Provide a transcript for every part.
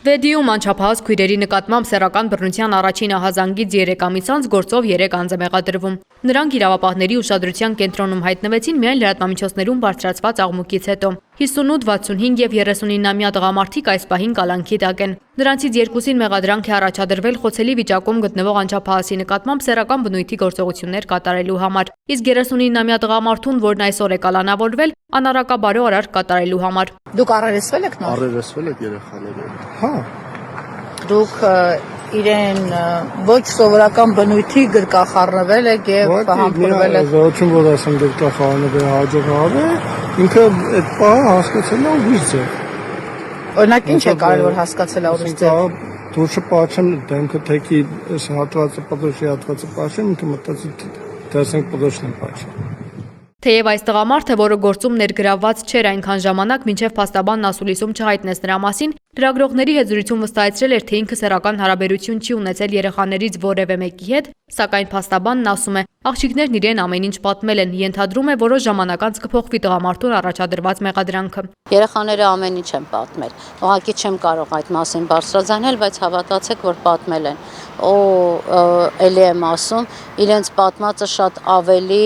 Վեդիում անչափահաս քույրերի նկատմամբ սեռական բռնության առաջին ահազանգից 3 ամիս անց գործով 3 անձ է մեղադրվում։ Նրանք իրավապահների ուշադրության կենտրոնում հայտնվեցին միայն լրատվամիջոցներում բարձրացված աղմուկից հետո։ 58, 65 եւ 39-ամյա տղամարդիկ այս պահին կալանքի տակ են։ Նրանցից երկուսին մեղադրանք է առաջադրվել խոցելի վիճակում գտնվող անչափահասի նկատմամբ սեռական բնույթի գործողություններ կատարելու համար։ Իսկ 39-ամյա տղամարդուն, որն այսօր է կալանավորվել, անառակաբարո արարք կատարելու համար։ Դուք առերեսվել եք նոր։ Առերեսվել եք երեխաները։ Հա։ Դուք իրեն ոչ սովորական բնույթի գրկախառնվել եք եւ համբուրվել եք։ Ոչ որ ասեմ գրկախառնվել հաջողավ է, ինքը այդ պահը հասկացել է ուղիղ է։ Օրինակ ինչ է կարևոր հասկացել ուղիղ է։ Դուրսը պաչեմ դեմքը թեքի այս հատվածը պատոշի հատվածը պաչեմ, ինքը մտածի դասենք պատոշն է պաչեմ։ Թեև այս տղամարդը, որը գործում ներգրավված չէր այնքան ժամանակ, մինչև փաստաբանն ասուլիսում չհայտնեց նրա մասին, լրագրողների հետ զրույցում վստահեցրել էր, թե ինքը սեռական հարաբերություն չի ունեցել երեխաներից որևէ մեկի հետ, սակայն փաստաբանն ասում է, աղջիկներն իրեն ամեն ինչ պատմել են, ենթադրում է որոշ ժամանակ անց կփոխվի տղամարդուն առաջադրված մեղադրանքը։ Երեխաները ամեն ինչ են պատմել։ Ուղղակի չեմ կարող այդ մասին բարձրաձայնել, բայց հավատացեք, որ պատմել են։ Էլի եմ ասում, իրենց պատմածը շատ ավելի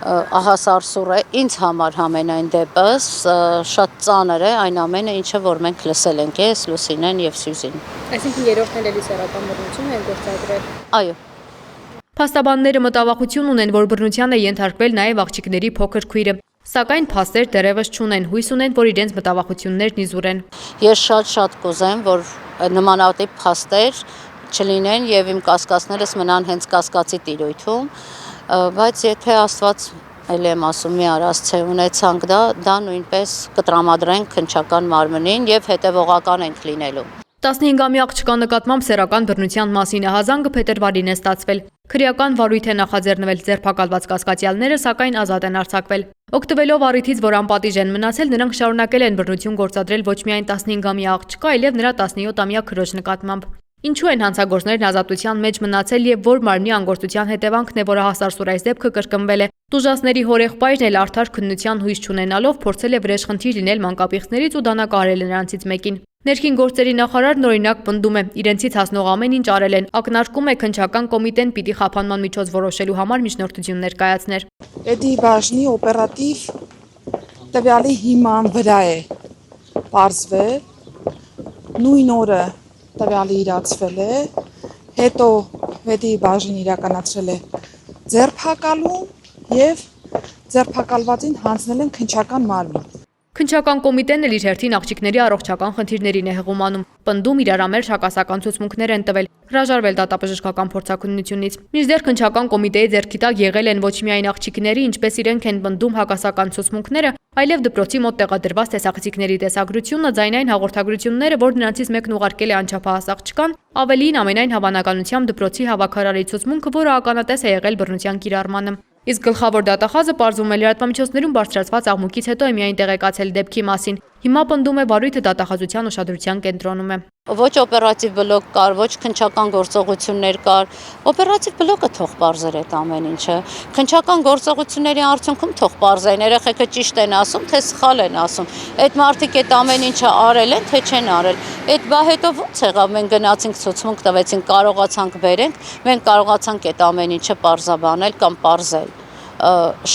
ահասարսուր է ինձ համար համենայն դեպս շատ ծանր է այն ամենը ինչը որ մենք լսել ենք ես Լուսինեն եւ Սյուզին։ Այսինքն երրորդն էլ էլի սեռական բռնություն է գործադրել։ Այո։ Փաստաբանները մտավախություն ունեն, որ բռնության է ենթարկվել նաեւ աղջիկների փոքր քույրը, սակայն փաստեր դեռևս չունեն, հույս ունեն, որ իրենց մտավախություններն իզուր են։ Ես շատ կուզեմ, որ նմանատիպ փաստեր չլինեն եւ իմ կասկածներս մնան հենց կասկածի տիրույթում, բայց եթե Աստված էլի եմ ասում մի արածցե ունեցանք դա նույնպես կտրամադրենք քննչական մարմնին եւ հետեւողական ենք լինելու։ 15-ամյա աղջկա նկատմամբ սեռական բռնության մասին ահազանգը փետրվարին է ստացվել։ Քրեական վարույթ է նախաձեռնվել, ձերբակալված կասկածյալները սակայն ազատ են արձակվել։ Օգտվելով առիթից, որ անպատիժ են մնացել, նրանք շարունակել են բռնություն գործադրել ոչ միայն 15-ամյա աղջկա, այլև նրա 17-ամյա քրոջ նկատմամբ։ Ինչու են հանցագործներն ազատության մեջ մնացել եւ որ մարմնի անգործության հետևանքն է, որ հասարսուր այս դեպքը կրկնվել է։ Տուժածների հորեղբայրն էլ արդար քննության հույս չունենալով փորձել է վրեժխնդիր լինել մանկապիղծներից ու դանակահարել նրանցից մեկին։ Ներքին գործերի նախարարն օրինակ պնդում է, իրենցից հասնող ամեն ինչ արել են, ակնարկում է քննչական կոմիտեն պիտի խափանման միջոց որոշելու համար միջնորդություններ կայացներ։ Էդի բաժնի օպերատիվ տվյալի հիման վրա է պարզվել նույն օրը տվյալը իրացվել է, հետո հետի բաժին իրականացրել է ձերբակալում եւ ձերբակալվածին հանձնել են քննչական մարմին։ Քննչական կոմիտեն էլ իր հերթին աղջիկների առողջական խնդիրներին է հղում, պնդում իրարամերժ հակասական ցուցմունքներ են տվել, հրաժարվել դատաբժշկական փորձաքննությունից։ Մինչդեռ քննչական կոմիտեի ձեռքի տակ եղել են ոչ միայն աղջիկների, ինչպես իրենք են պնդում հակասական ցուցմունքները, այլև դպրոցի մոտ տեղադրված տեսախցիկների տեսագրությունը, ձայնային հաղորդագրությունները, որ նրանցից մեկն ուղարկել է անչափահաս աղջկան, ավելին ամենայն հավանականությամբ դպրոցի հավաքարարի ցուցմունքը, որը ականատես է եղել բռնության կիրառմանը։ Իսկ գլխավոր դատախազը պարզվում է լրատվամիջոցներում բարձրացված աղմուկից հետո է միայն տեղեկացել դեպքի մասին։ Հիմա պնդում է վարույթը դատախազության ուշադրության կենտրոնում է։ Ոչ օպերատիվ բլոկ կար, ոչ քննչական գործողություններ կար։ Օպերատիվ բլոկը թող պարզեր այդ ամեն ինչը։ Քննչական գործողությունների արդյունքում թող պարզեն, երեխեքը ճիշտ են ասում, թե սխալ են ասում։ Այդ մարդիկ այդ ամեն ինչը արել են, թե չեն արել։ Այդ բա հետո ո՞նց եղավ, մենք գնացինք ցուցմունք տվեցինք, կարողացանք բերենք, մենք կարողացանք այդ ամեն ինչը պարզաբանել կամ պարզել։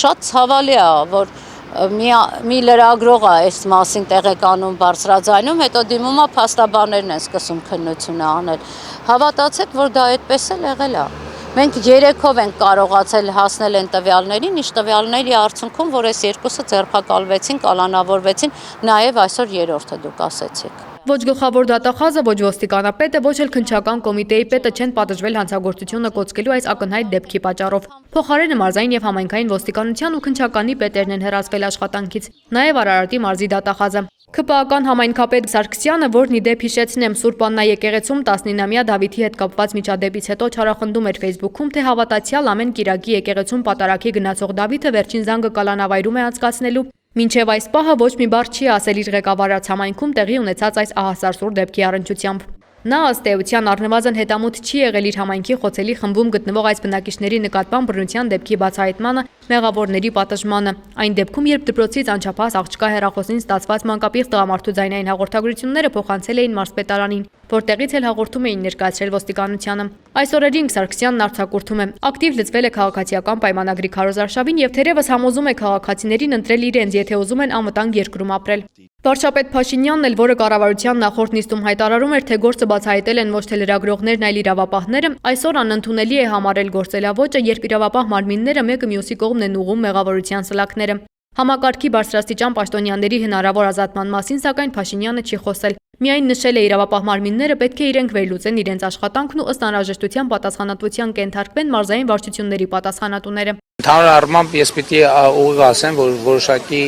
Շատ ցավալի է, որ մի լրագրող է այս մասին տեղեկանում բարձրաձայնում, հետո դիմում է փաստաբաններն են սկսում քննությունը անել։ Հավատացեք, որ դա այդպես էլ եղել է։ Մենք 3-ով ենք կարողացել հասնել այն տվյալներին, ինչ տվյալների արդյունքում, որ այս երկուսը ձերբակալվեցին, կալանավորվեցին, նաև այսօր երրորդը դուք ասեցիք։ Ոչ գլխավոր դատախազը, ոչ ոստիկանապետը, ոչ էլ քննչական կոմիտեի պետը չեն պատժվել հանցագործությունը կոծկելու այս ակնհայտ դեպքի պատճառով։ Փոխարենը մարզային եւ համայնքային ոստիկանության ու քննչականի պետերն են հեռացվել աշխատանքից, նաեւ Արարատի մարզի դատախազը։ ՔՊԱ-ական համայնքապետ Սարգսյանը, որն ի դեպ հիշեցնեմ Սուրբ Աննա եկեղեցում 19-ամյա Դավիթի հետ կապված միջադեպից հետո չարախնդում էր Facebook-ում, թե հավատացյալ ամեն կիրակի եկեղեցում պատարագի գնացող Դավիթը վերջին զանգը կալանավայրում է անցկացնելու։ Մինչև այս պահը ոչ մի բառ չի ասել իր ղեկավարած համայնքում տեղի ունեցած այս ահասարսուր դեպքի առնչությամբ։ Նա ըստ էության առնվազն հետամուտ չի եղել իր համայնքի խոցելի խմբում գտնվող այս բնակիչների նկատմամբ բռնության դեպքի բացահայտմանը, մեղավորների պատժմանը։ Այն դեպքում, երբ դպրոցից անչափահաս աղջկա հեռախոսին ստացված մանկապիղծ տղամարդու ձայնային հաղորդագրությունները փոխանցել էին մարզպետարանին, որտեղից էլ հաղորդում էին ներկայացրել ոստիկանությանը։ Այս օրերին Սարգսյանն արձակուրդում է. ակտիվ լծվել է քաղաքացիական պայմանագրի քարոզարշավին եւ թերևս համոզում է քաղաքացիներին ընտրել իրենց, եթե ուզում են անվտանգ երկրում ապրել։ Վարչապետ Փաշինյանն էլ, որը կառավարության նախորդ նիստում հայտարարում էր, թե գործը բացահայտել են ոչ թե լրագրողներն, այլ իրավապահները, այսօր անընդունելի է համարել գործելավոճը, երբ իրավապահ մարմինները մեկը մյուսի կողմն են ուղղում մեղավորության սլաքները։ Համակարգի բարձրաստիճան պաշտոնյաների հնարավոր ազատման մասին, սակայն Փաշինյանը չի խոսել։ Միայն նշել է իրավապահ մարմինները պետք է իրենք վերլուծեն իրենց աշխատանքն ու ըստ անհրաժեշտության պատասխանատվության կենթարկվեն մարզային վարչությունների պատասխանատուները։ Ընդհանուր առմամբ ես պիտի ուղիղ ասեմ, որ որոշակի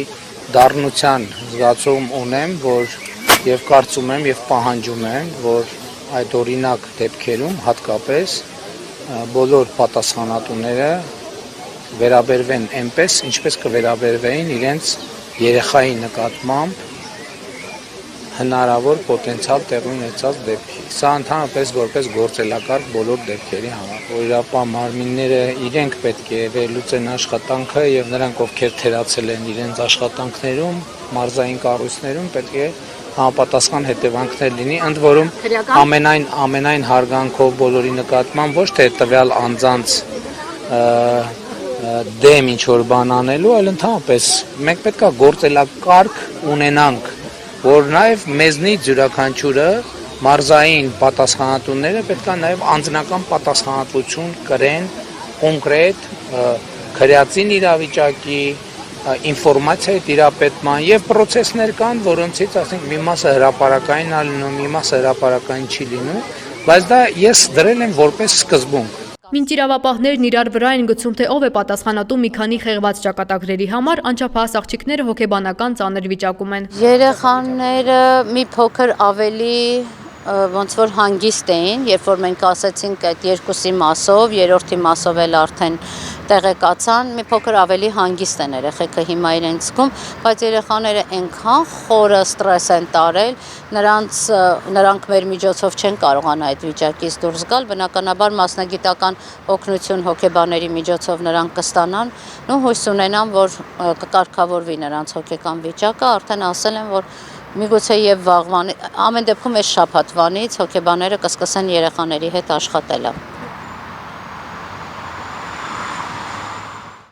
դառնության զգացում ունեմ, որ եւ կարծում եմ եւ պահանջում եմ, որ այդ օրինակ դեպքերում հատկապես բոլոր պատասխանատուները վերաբերվեն այնպես, ինչպես կվերաբերվեին իրենց երեխայի նկատմամբ հնարավոր պոտենցիալ տեղի ունեցած դեպքի։ Սա ընդհանրապես որպես գործելակարգ բոլոր դեպքերի համար։ Իրավապահ մարմինները իրենք պետք է վերլուծեն աշխատանքը եւ նրանք, ովքեր թերացել են իրենց աշխատանքներում, մարզային կառույցներում, պետք է համապատասխան հետևանքներ լինի, ընդ որում ամենայն հարգանքով բոլորի նկատմամբ ոչ թե տվյալ անձանց դեմ ինչ որ բան անելու, այլ ընդհանրապես մենք պետք է գործելակարգ ունենանք, որ նաև մեզնից յուրաքանչյուրը մարզային պատասխանատուները պետք է նաև անձնական պատասխանատվություն կրեն կոնկրետ քրեածին իրավիճակի ինֆորմացիայի տիրապետման եւ process-ներ կան, որոնցից ասենք մի մասը հրապարակային է լինում, մի մասը հրապարակային չի լինում, բայց դա ես դրել եմ որպես սկզբունք։ Մինչ իրավապահներն իրար վրա են գցում, թե ով է պատասխանատու մի քանի խեղված ճակատագրերի համար, անչափահաս աղջիկները հոգեբանական ծանր վիճակում են։ Երեխաները մի փոքր ավելի ոնց որ հանգիստ էին, երբ որ մենք ասեցինք այդ երկուսի մասով, երրորդի մասով էլ արդեն տեղեկացան, մի փոքր ավելի հանգիստ են երեխեքը հիմա իրենց զգում, բայց երեխաները այնքան խորը ստրես են տարել, նրանք մեր միջոցով չեն կարողանա այդ վիճակից դուրս գալ, բնականաբար մասնագիտական օգնություն հոգեբաների միջոցով նրանք կստանան, ու հույս ունենամ, որ կկարգավորվի նրանց հոգեկան վիճակը, արդեն ասել են, որ միգուցե եւ վաղվան, ամեն դեպքում այս շաբաթվանից հոգեբաները կսկսեն երեխաների հետ աշխատել։